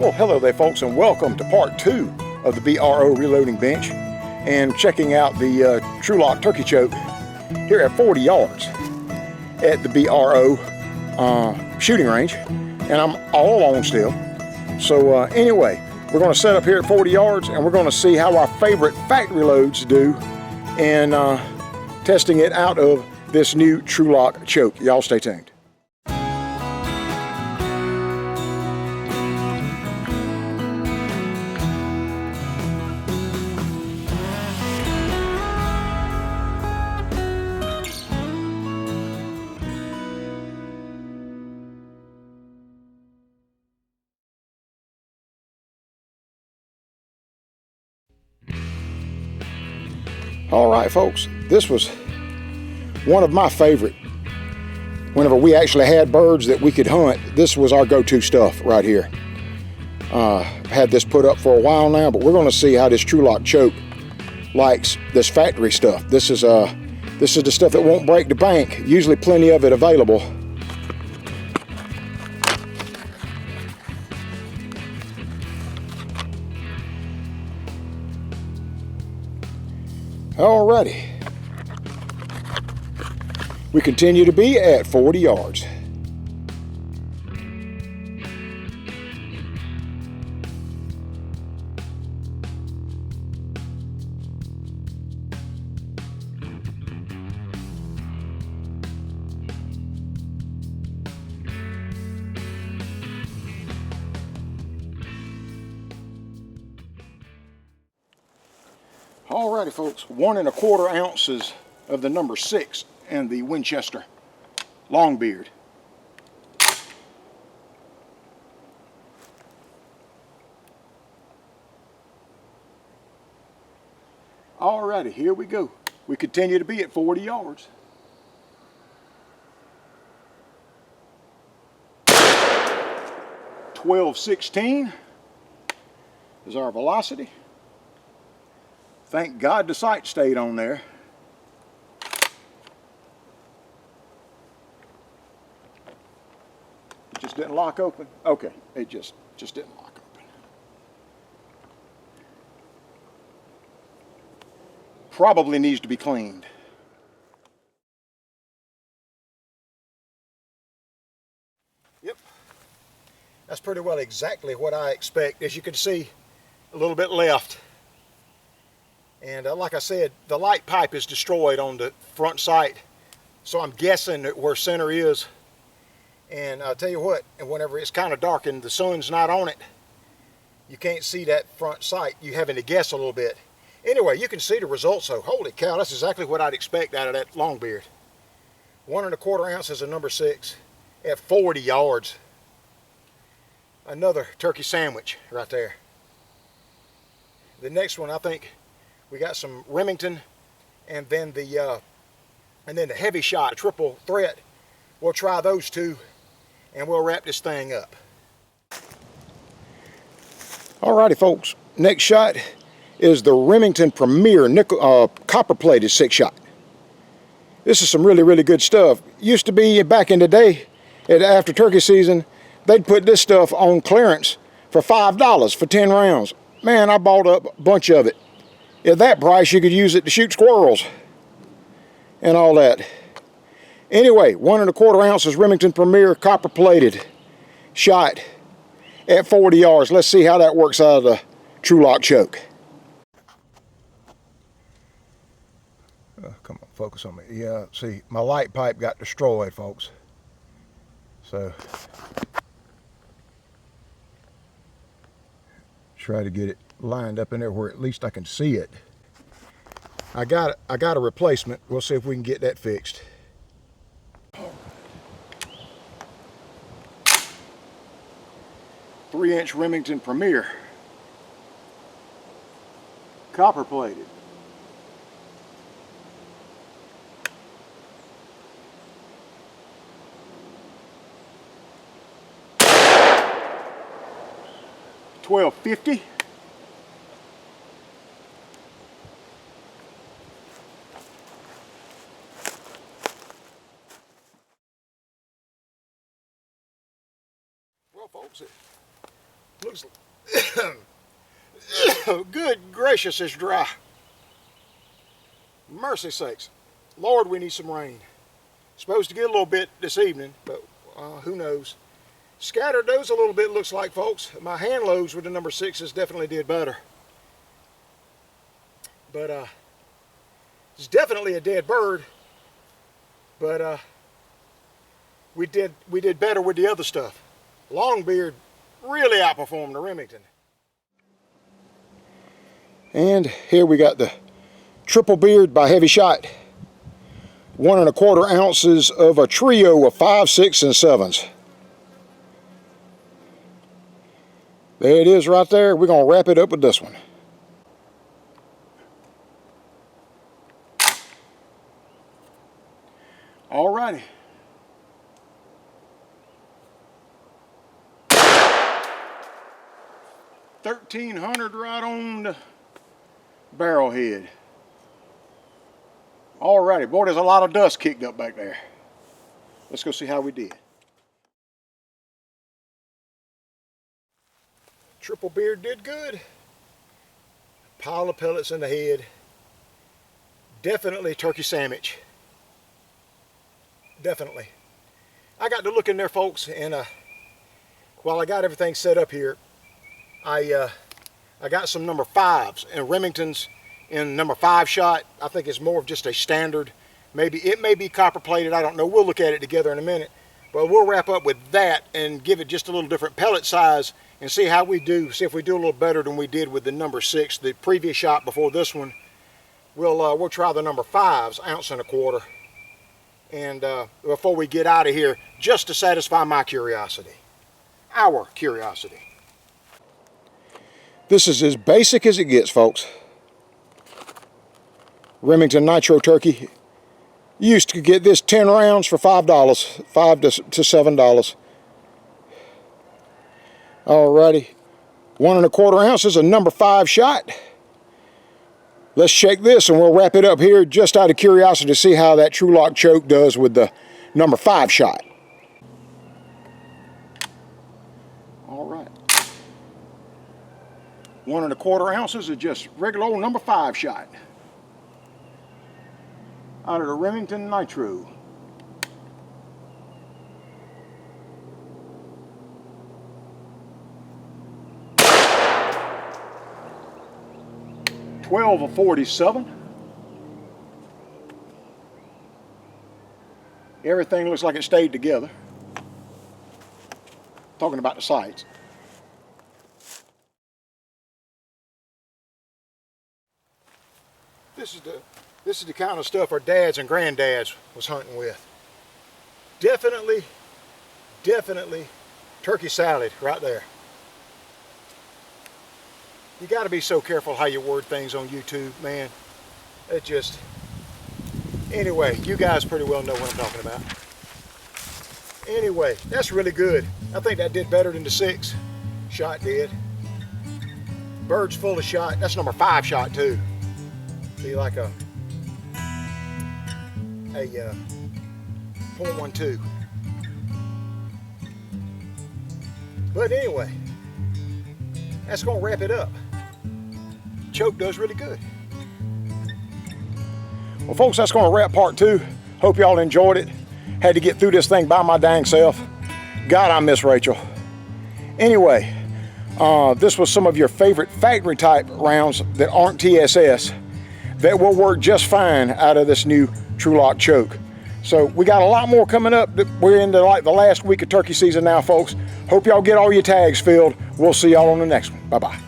Well, hello there folks, and welcome to part 2 of the BRO reloading bench and checking out the Trulock turkey choke here at 40 yards at the BRO shooting range, and I'm all alone still. So anyway, we're going to set up here at 40 yards and we're going to see how our favorite factory loads do in testing it out of this new Trulock choke. Y'all stay tuned. All right, folks, this was one of my favorite. Whenever we actually had birds that we could hunt, this was our go-to stuff right here. Had this put up for a while now, but we're going to see how this Trulock choke likes this factory stuff. This is the stuff that won't break the bank. Usually plenty of it available. Alrighty, we continue to be at 40 yards. Alrighty folks, 1 1/4 ounces of the number 6 and the Winchester Longbeard. Alrighty, here we go. We continue to be at 40 yards. .1216 is our velocity. Thank God the sight stayed on there. It just didn't lock open. Okay, it just didn't lock open. Probably needs to be cleaned. Yep, that's pretty well exactly what I expect. As you can see, a little bit left. And like I said, the light pipe is destroyed on the front sight, so I'm guessing that where center is. And I'll tell you what, and whenever it's kind of dark and the sun's not on it, you can't see that front sight. You're having to guess a little bit. Anyway, you can see the results though. Holy cow, that's exactly what I'd expect out of that Longbeard. 1 1/4 ounces of number 6 at 40 yards. Another turkey sandwich right there. The next one, I think, we got some Remington, and then the Hevi-shot triple threat. We'll try those two, and we'll wrap this thing up. Alrighty, folks. Next shot is the Remington Premier copper-plated 6-shot. This is some really good stuff. Used to be back in the day, after turkey season, they'd put this stuff on clearance for $5 for 10 rounds. Man, I bought up a bunch of it. At that price, you could use it to shoot squirrels and all that. Anyway, 1 1/4 ounces Remington Premier copper-plated shot at 40 yards. Let's see how that works out of the Trulock choke. Come on, focus on me. Yeah, see, my light pipe got destroyed, folks. So, try to get it lined up in there where at least I can see it. I got a replacement. We'll see if we can get that fixed. .3-inch Remington Premier, copper plated. $12.50. Well, folks, Looks good gracious, it's dry. Mercy sakes. Lord, we need some rain. Supposed to get a little bit this evening, but who knows. Scattered those a little bit, looks like, folks. My hand loads with the number 6s definitely did better. But it's definitely a dead bird. But we did better with the other stuff. Longbeard really outperformed the Remington. And here we got the Triple Beard by Hevi-shot. 1 1/4 ounces of a trio of 5, 6, and 7s. There it is right there. We're going to wrap it up with this one. Alrighty. $1,300 right on the barrel head. Alrighty, boy, there's a lot of dust kicked up back there. Let's go see how we did. Triple Beard did good. Pile of pellets in the head. Definitely turkey sandwich. Definitely. I got to look in there, folks, and while I got everything set up here, I got some number 5s and Remingtons in number 5 shot. I think it's more of just a standard. Maybe it may be copper plated, I don't know. We'll look at it together in a minute. But we'll wrap up with that and give it just a little different pellet size and see how we do. See if we do a little better than we did with the number 6, the previous shot before this one. We'll try the number 5s, 1 1/4. And before we get out of here, just to satisfy my curiosity. Our curiosity. This is as basic as it gets, folks. Remington nitro turkey. You used to get this 10 rounds for $5, $5 to $7. Alrighty, 1 1/4 ounces of number 5 shot. Let's shake this and we'll wrap it up here just out of curiosity to see how that Trulock choke does with the number 5 shot. Alright. 1 1/4 ounces of just regular old number 5 shot. Out of the Remington Nitro. $12 of 47. Everything looks like it stayed together. Talking about the sights. This is the kind of stuff our dads and granddads was hunting with. Definitely turkey salad right there. You got to be so careful how you word things on YouTube, man. It just... Anyway, you guys pretty well know what I'm talking about. Anyway, that's really good. I think that did better than the 6 shot did. Bird's full of shot. That's number 5 shot too. Be like a .12. But anyway, that's gonna wrap it up. Choke does really good. Well, folks, that's gonna wrap part 2. Hope y'all enjoyed it. Had to get through this thing by my dang self. God, I miss Rachel. Anyway, this was some of your favorite factory type rounds that aren't TSS that will work just fine out of this new Trulock choke. So we got a lot more coming up. We're into like the last week of turkey season now, folks. Hope y'all get all your tags filled. We'll see y'all on the next one. Bye-bye.